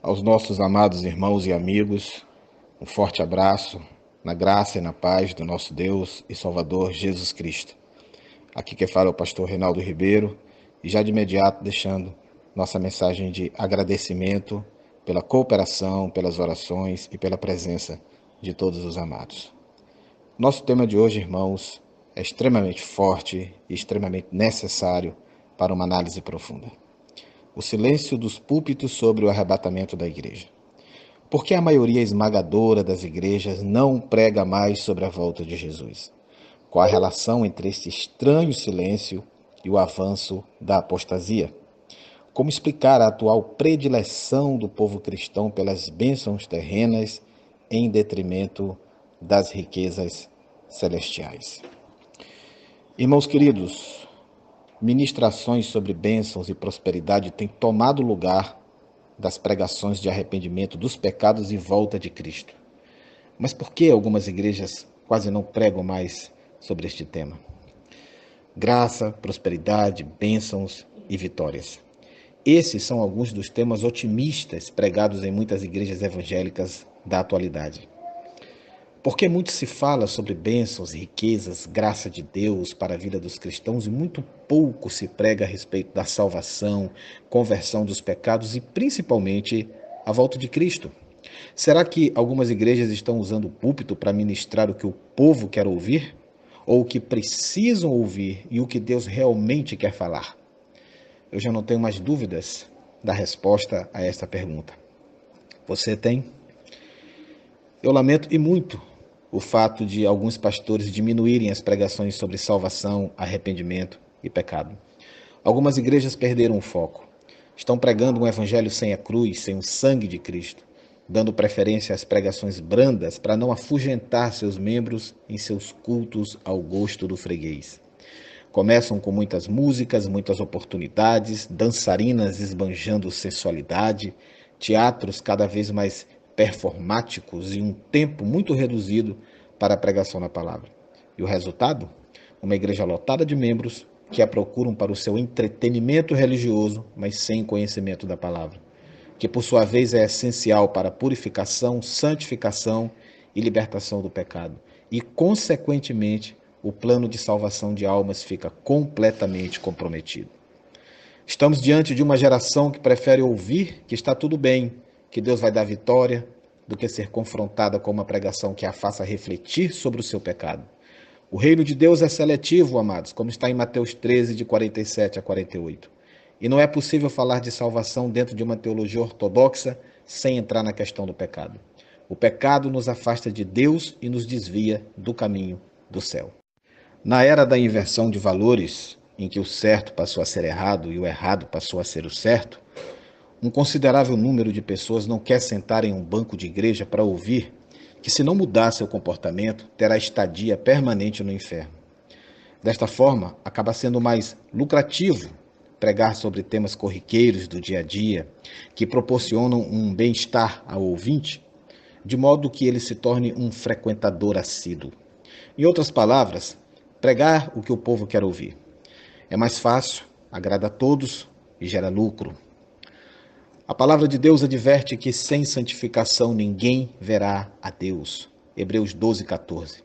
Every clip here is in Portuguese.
Aos nossos amados irmãos e amigos, um forte abraço, na graça e na paz do nosso Deus e Salvador Jesus Cristo. Aqui quem fala é o pastor Reinaldo Ribeiro, e já de imediato deixando nossa mensagem de agradecimento pela cooperação, pelas orações e pela presença de todos os amados. Nosso tema de hoje, irmãos, é extremamente forte e extremamente necessário para uma análise profunda. O silêncio dos púlpitos sobre o arrebatamento da igreja. Por que a maioria esmagadora das igrejas não prega mais sobre a volta de Jesus? Qual a relação entre este estranho silêncio e o avanço da apostasia? Como explicar a atual predileção do povo cristão pelas bênçãos terrenas em detrimento das riquezas celestiais? Irmãos queridos, ministrações sobre bênçãos e prosperidade têm tomado lugar das pregações de arrependimento dos pecados e volta de Cristo. Mas por que algumas igrejas quase não pregam mais sobre este tema? Graça, prosperidade, bênçãos e vitórias. Esses são alguns dos temas otimistas pregados em muitas igrejas evangélicas da atualidade. Porque muito se fala sobre bênçãos, riquezas, graça de Deus para a vida dos cristãos e muito pouco se prega a respeito da salvação, conversão dos pecados e principalmente a volta de Cristo. Será que algumas igrejas estão usando o púlpito para ministrar o que o povo quer ouvir? Ou o que precisam ouvir e o que Deus realmente quer falar? Eu já não tenho mais dúvidas da resposta a esta pergunta. Você tem? Eu lamento e muito o fato de alguns pastores diminuírem as pregações sobre salvação, arrependimento e pecado. Algumas igrejas perderam o foco. Estão pregando um evangelho sem a cruz, sem o sangue de Cristo, dando preferência às pregações brandas para não afugentar seus membros em seus cultos ao gosto do freguês. Começam com muitas músicas, muitas oportunidades, dançarinas esbanjando sensualidade, teatros cada vez mais performáticos e um tempo muito reduzido para a pregação da palavra. E o resultado? Uma igreja lotada de membros que a procuram para o seu entretenimento religioso, mas sem conhecimento da palavra, que por sua vez é essencial para a purificação, santificação e libertação do pecado. E, consequentemente, o plano de salvação de almas fica completamente comprometido. Estamos diante de uma geração que prefere ouvir que está tudo bem, que Deus vai dar vitória, do que ser confrontada com uma pregação que a faça refletir sobre o seu pecado. O reino de Deus é seletivo, amados, como está em Mateus 13, de 47 a 48. E não é possível falar de salvação dentro de uma teologia ortodoxa sem entrar na questão do pecado. O pecado nos afasta de Deus e nos desvia do caminho do céu. Na era da inversão de valores, em que o certo passou a ser errado e o errado passou a ser o certo, um considerável número de pessoas não quer sentar em um banco de igreja para ouvir que, se não mudar seu comportamento, terá estadia permanente no inferno. Desta forma, acaba sendo mais lucrativo pregar sobre temas corriqueiros do dia a dia, que proporcionam um bem-estar ao ouvinte, de modo que ele se torne um frequentador assíduo. Em outras palavras, pregar o que o povo quer ouvir. É mais fácil, agrada a todos e gera lucro. A palavra de Deus adverte que sem santificação ninguém verá a Deus. Hebreus 12, 14.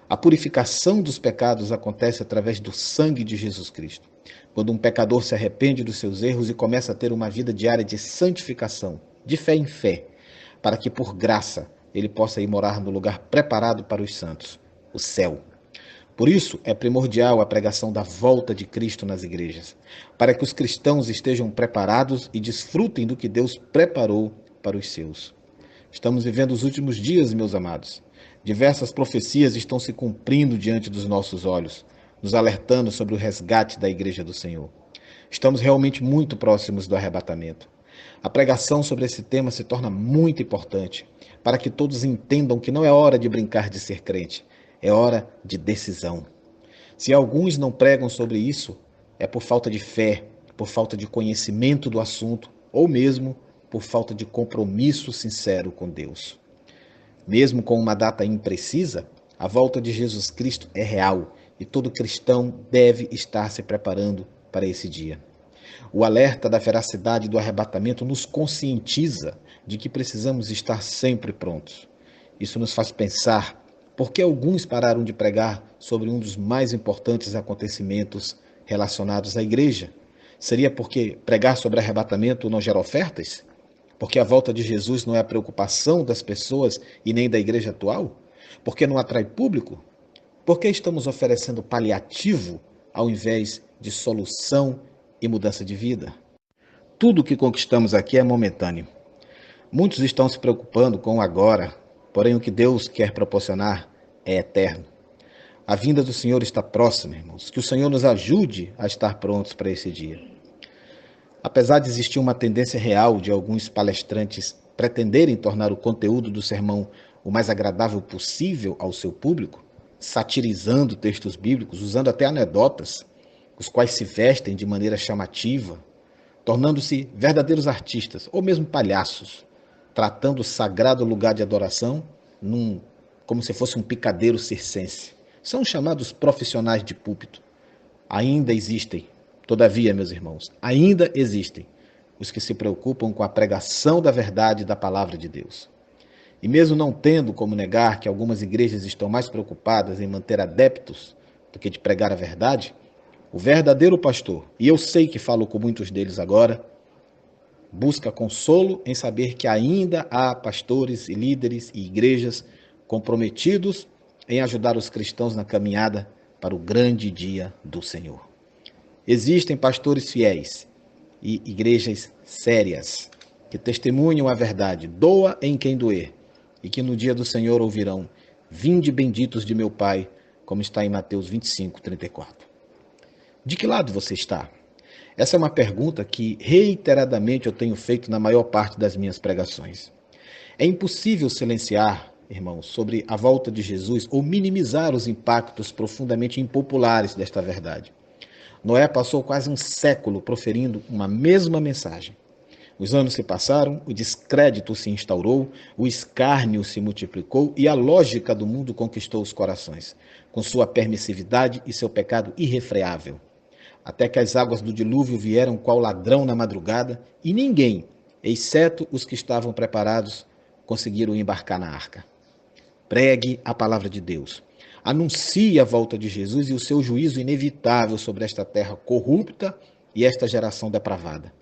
A purificação dos pecados acontece através do sangue de Jesus Cristo. Quando um pecador se arrepende dos seus erros e começa a ter uma vida diária de santificação, de fé em fé, para que por graça ele possa ir morar no lugar preparado para os santos, o céu. Por isso, é primordial a pregação da volta de Cristo nas igrejas, para que os cristãos estejam preparados e desfrutem do que Deus preparou para os seus. Estamos vivendo os últimos dias, meus amados. Diversas profecias estão se cumprindo diante dos nossos olhos, nos alertando sobre o resgate da igreja do Senhor. Estamos realmente muito próximos do arrebatamento. A pregação sobre esse tema se torna muito importante, para que todos entendam que não é hora de brincar de ser crente, é hora de decisão. Se alguns não pregam sobre isso, é por falta de fé, por falta de conhecimento do assunto, ou mesmo por falta de compromisso sincero com Deus. Mesmo com uma data imprecisa, a volta de Jesus Cristo é real e todo cristão deve estar se preparando para esse dia. O alerta da veracidade do arrebatamento nos conscientiza de que precisamos estar sempre prontos. Isso nos faz pensar por que alguns pararam de pregar sobre um dos mais importantes acontecimentos relacionados à igreja. Seria porque pregar sobre arrebatamento não gera ofertas? Porque a volta de Jesus não é a preocupação das pessoas e nem da igreja atual? Porque não atrai público? Por que estamos oferecendo paliativo ao invés de solução e mudança de vida? Tudo o que conquistamos aqui é momentâneo. Muitos estão se preocupando com o agora, porém o que Deus quer proporcionar é eterno. A vinda do Senhor está próxima, irmãos. Que o Senhor nos ajude a estar prontos para esse dia. Apesar de existir uma tendência real de alguns palestrantes pretenderem tornar o conteúdo do sermão o mais agradável possível ao seu público, satirizando textos bíblicos, usando até anedotas, os quais se vestem de maneira chamativa, tornando-se verdadeiros artistas ou mesmo palhaços, tratando o sagrado lugar de adoração como se fosse um picadeiro circense. São chamados profissionais de púlpito. Ainda existem, todavia, meus irmãos, ainda existem os que se preocupam com a pregação da verdade da palavra de Deus. E mesmo não tendo como negar que algumas igrejas estão mais preocupadas em manter adeptos do que de pregar a verdade, o verdadeiro pastor, e eu sei que falo com muitos deles agora, busca consolo em saber que ainda há pastores e líderes e igrejas comprometidos em ajudar os cristãos na caminhada para o grande dia do Senhor. Existem pastores fiéis e igrejas sérias que testemunham a verdade, doa em quem doer, e que no dia do Senhor ouvirão: vinde benditos de meu Pai, como está em Mateus 25, 34. De que lado você está? Essa é uma pergunta que reiteradamente eu tenho feito na maior parte das minhas pregações. É impossível silenciar, irmãos, sobre a volta de Jesus ou minimizar os impactos profundamente impopulares desta verdade. Noé passou quase um século proferindo uma mesma mensagem. Os anos se passaram, o descrédito se instaurou, o escárnio se multiplicou e a lógica do mundo conquistou os corações, com sua permissividade e seu pecado irrefreável. Até que as águas do dilúvio vieram qual ladrão na madrugada e ninguém, exceto os que estavam preparados, conseguiram embarcar na arca. Pregue a palavra de Deus. Anuncie a volta de Jesus e o seu juízo inevitável sobre esta terra corrupta e esta geração depravada.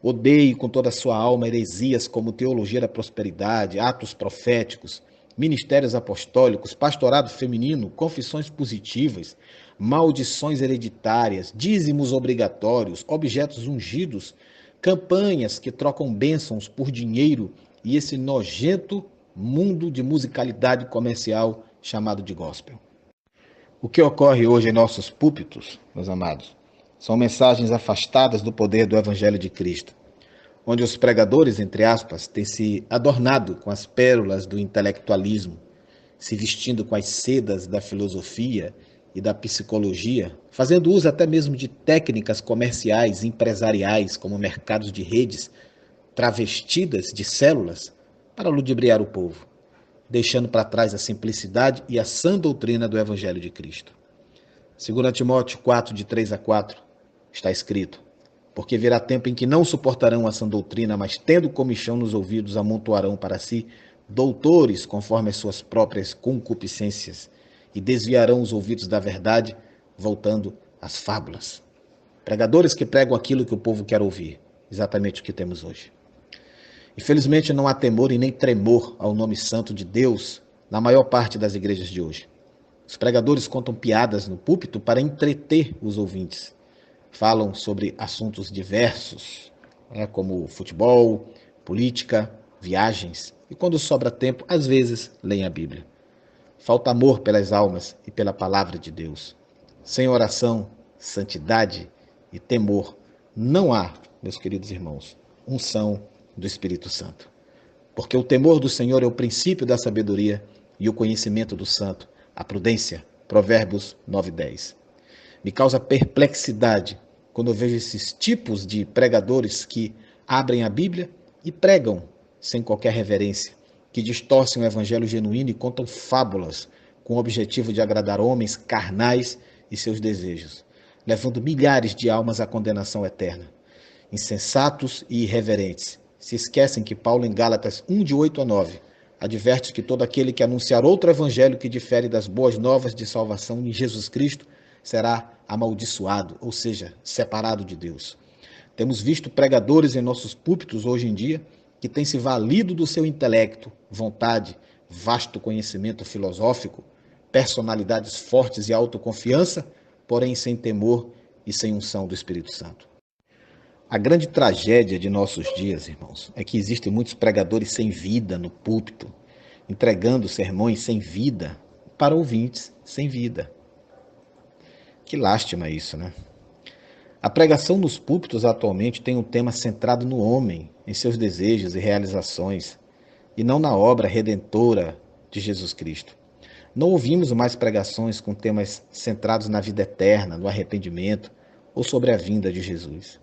Odeie com toda a sua alma heresias como teologia da prosperidade, atos proféticos, ministérios apostólicos, pastorado feminino, confissões positivas, maldições hereditárias, dízimos obrigatórios, objetos ungidos, campanhas que trocam bênçãos por dinheiro e esse nojento mundo de musicalidade comercial chamado de gospel. O que ocorre hoje em nossos púlpitos, meus amados, são mensagens afastadas do poder do Evangelho de Cristo, onde os pregadores, entre aspas, têm se adornado com as pérolas do intelectualismo, se vestindo com as sedas da filosofia e da psicologia, fazendo uso até mesmo de técnicas comerciais e empresariais, como mercados de redes, travestidas de células, para ludibriar o povo, deixando para trás a simplicidade e a sã doutrina do Evangelho de Cristo. 2 Timóteo 4, de 3 a 4, está escrito: porque virá tempo em que não suportarão a sã doutrina, mas tendo comichão nos ouvidos, amontoarão para si doutores conforme as suas próprias concupiscências, e desviarão os ouvidos da verdade, voltando às fábulas. Pregadores que pregam aquilo que o povo quer ouvir, exatamente o que temos hoje. Infelizmente não há temor e nem tremor ao nome santo de Deus na maior parte das igrejas de hoje. Os pregadores contam piadas no púlpito para entreter os ouvintes. Falam sobre assuntos diversos, como futebol, política, viagens, e quando sobra tempo, às vezes, leem a Bíblia. Falta amor pelas almas e pela palavra de Deus. Sem oração, santidade e temor, não há, meus queridos irmãos, unção do Espírito Santo. Porque o temor do Senhor é o princípio da sabedoria e o conhecimento do santo, a prudência. Provérbios 9:10. Me causa perplexidade quando eu vejo esses tipos de pregadores que abrem a Bíblia e pregam sem qualquer reverência, que distorcem o evangelho genuíno e contam fábulas com o objetivo de agradar homens carnais e seus desejos, levando milhares de almas à condenação eterna. insensatos e irreverentes. Se esquecem que Paulo, em Gálatas 1, de 8 a 9, adverte que todo aquele que anunciar outro evangelho que difere das boas novas de salvação em Jesus Cristo será amaldiçoado, ou seja, separado de Deus. Temos visto pregadores em nossos púlpitos hoje em dia que têm se valido do seu intelecto, vontade, vasto conhecimento filosófico, personalidades fortes e autoconfiança, porém sem temor e sem unção do Espírito Santo. A grande tragédia de nossos dias, irmãos, é que existem muitos pregadores sem vida no púlpito, entregando sermões sem vida para ouvintes sem vida. Que lástima isso, né? A pregação nos púlpitos atualmente tem um tema centrado no homem, em seus desejos e realizações, e não na obra redentora de Jesus Cristo. Não ouvimos mais pregações com temas centrados na vida eterna, no arrependimento ou sobre a vinda de Jesus.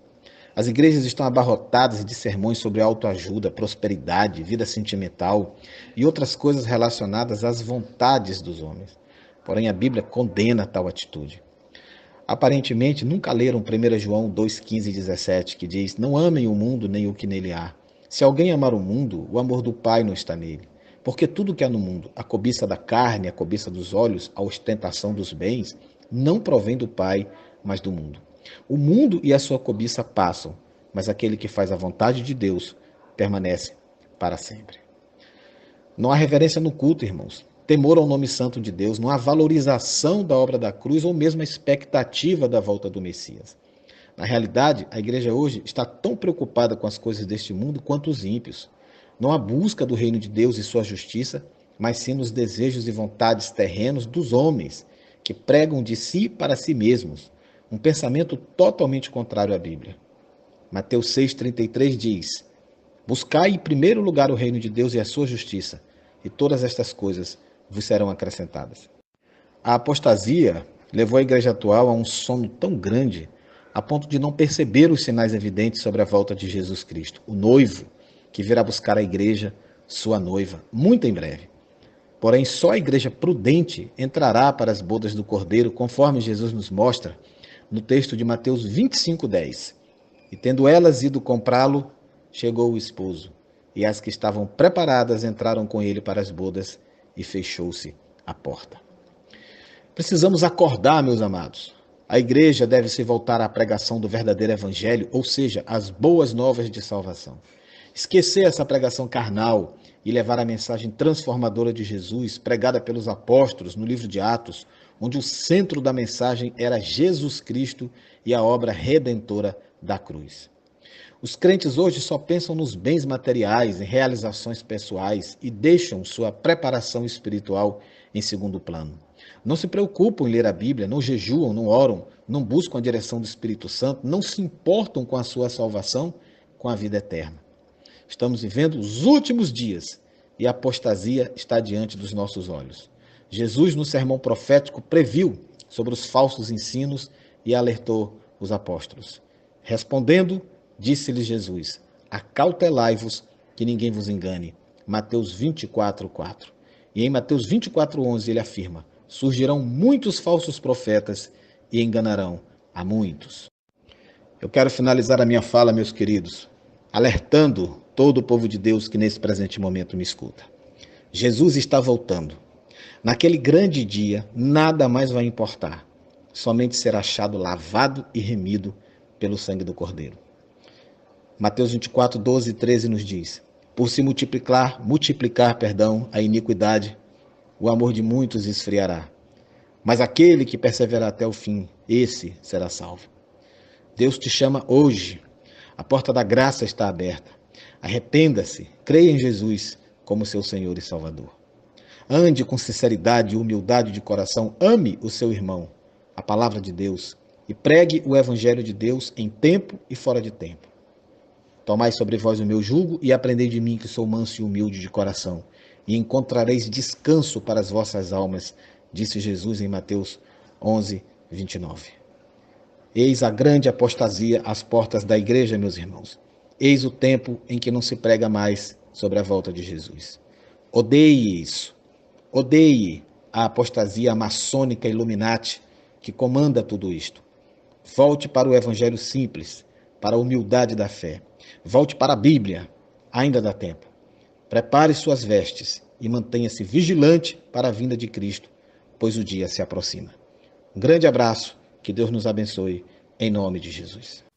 As igrejas estão abarrotadas de sermões sobre autoajuda, prosperidade, vida sentimental e outras coisas relacionadas às vontades dos homens. Porém, a Bíblia condena tal atitude. Aparentemente, nunca leram 1 João 2, 15 e 17, que diz: não amem o mundo nem o que nele há. Se alguém amar o mundo, o amor do Pai não está nele. Porque tudo que há no mundo, a cobiça da carne, a cobiça dos olhos, a ostentação dos bens, não provém do Pai, mas do mundo. O mundo e a sua cobiça passam, mas aquele que faz a vontade de Deus permanece para sempre. Não há reverência no culto, irmãos. Temor ao nome santo de Deus, não há valorização da obra da cruz ou mesmo a expectativa da volta do Messias. Na realidade, a igreja hoje está tão preocupada com as coisas deste mundo quanto os ímpios. Não há busca do reino de Deus e sua justiça, mas sim nos desejos e vontades terrenos dos homens, que pregam de si para si mesmos, um pensamento totalmente contrário à Bíblia. Mateus 6,33 diz: buscai em primeiro lugar o reino de Deus e a sua justiça, e todas estas coisas vos serão acrescentadas. A apostasia levou a igreja atual a um sono tão grande a ponto de não perceber os sinais evidentes sobre a volta de Jesus Cristo, o noivo que virá buscar a igreja, sua noiva, muito em breve. Porém, só a igreja prudente entrará para as bodas do Cordeiro, conforme Jesus nos mostra no texto de Mateus 25:10. E tendo elas ido comprá-lo, chegou o esposo, e as que estavam preparadas entraram com ele para as bodas, e fechou-se a porta. Precisamos acordar, meus amados. A igreja deve se voltar à pregação do verdadeiro evangelho, ou seja, as boas novas de salvação. Esquecer essa pregação carnal e levar a mensagem transformadora de Jesus, pregada pelos apóstolos no livro de Atos, onde o centro da mensagem era Jesus Cristo e a obra redentora da cruz. Os crentes hoje só pensam nos bens materiais, em realizações pessoais e deixam sua preparação espiritual em segundo plano. Não se preocupam em ler a Bíblia, não jejuam, não oram, não buscam a direção do Espírito Santo, não se importam com a sua salvação, com a vida eterna. Estamos vivendo os últimos dias e a apostasia está diante dos nossos olhos. Jesus, no sermão profético, previu sobre os falsos ensinos e alertou os apóstolos. Respondendo, disse-lhes Jesus: acautelai-vos que ninguém vos engane. Mateus 24:4. E em Mateus 24:11 ele afirma: surgirão muitos falsos profetas e enganarão a muitos. Eu quero finalizar a minha fala, meus queridos, alertando todo o povo de Deus que nesse presente momento me escuta. Jesus está voltando. Naquele grande dia, nada mais vai importar. Somente será achado lavado e remido pelo sangue do Cordeiro. Mateus 24, 12 e 13 nos diz: por se multiplicar a iniquidade, o amor de muitos esfriará. Mas aquele que perseverar até o fim, esse será salvo. Deus te chama hoje. A porta da graça está aberta. Arrependa-se, creia em Jesus como seu Senhor e Salvador. Ande com sinceridade e humildade de coração, ame o seu irmão, a palavra de Deus, e pregue o evangelho de Deus em tempo e fora de tempo. Tomai sobre vós o meu jugo e aprendei de mim, que sou manso e humilde de coração, e encontrareis descanso para as vossas almas, disse Jesus em Mateus 11, 29. Eis a grande apostasia às portas da igreja, meus irmãos. Eis o tempo em que não se prega mais sobre a volta de Jesus. Odeie isso. Odeie a apostasia maçônica Illuminati que comanda tudo isto. Volte para o evangelho simples. para a humildade da fé. Volte para a Bíblia, ainda dá tempo. Prepare suas vestes e mantenha-se vigilante para a vinda de Cristo, pois o dia se aproxima. Um grande abraço, que Deus nos abençoe, em nome de Jesus.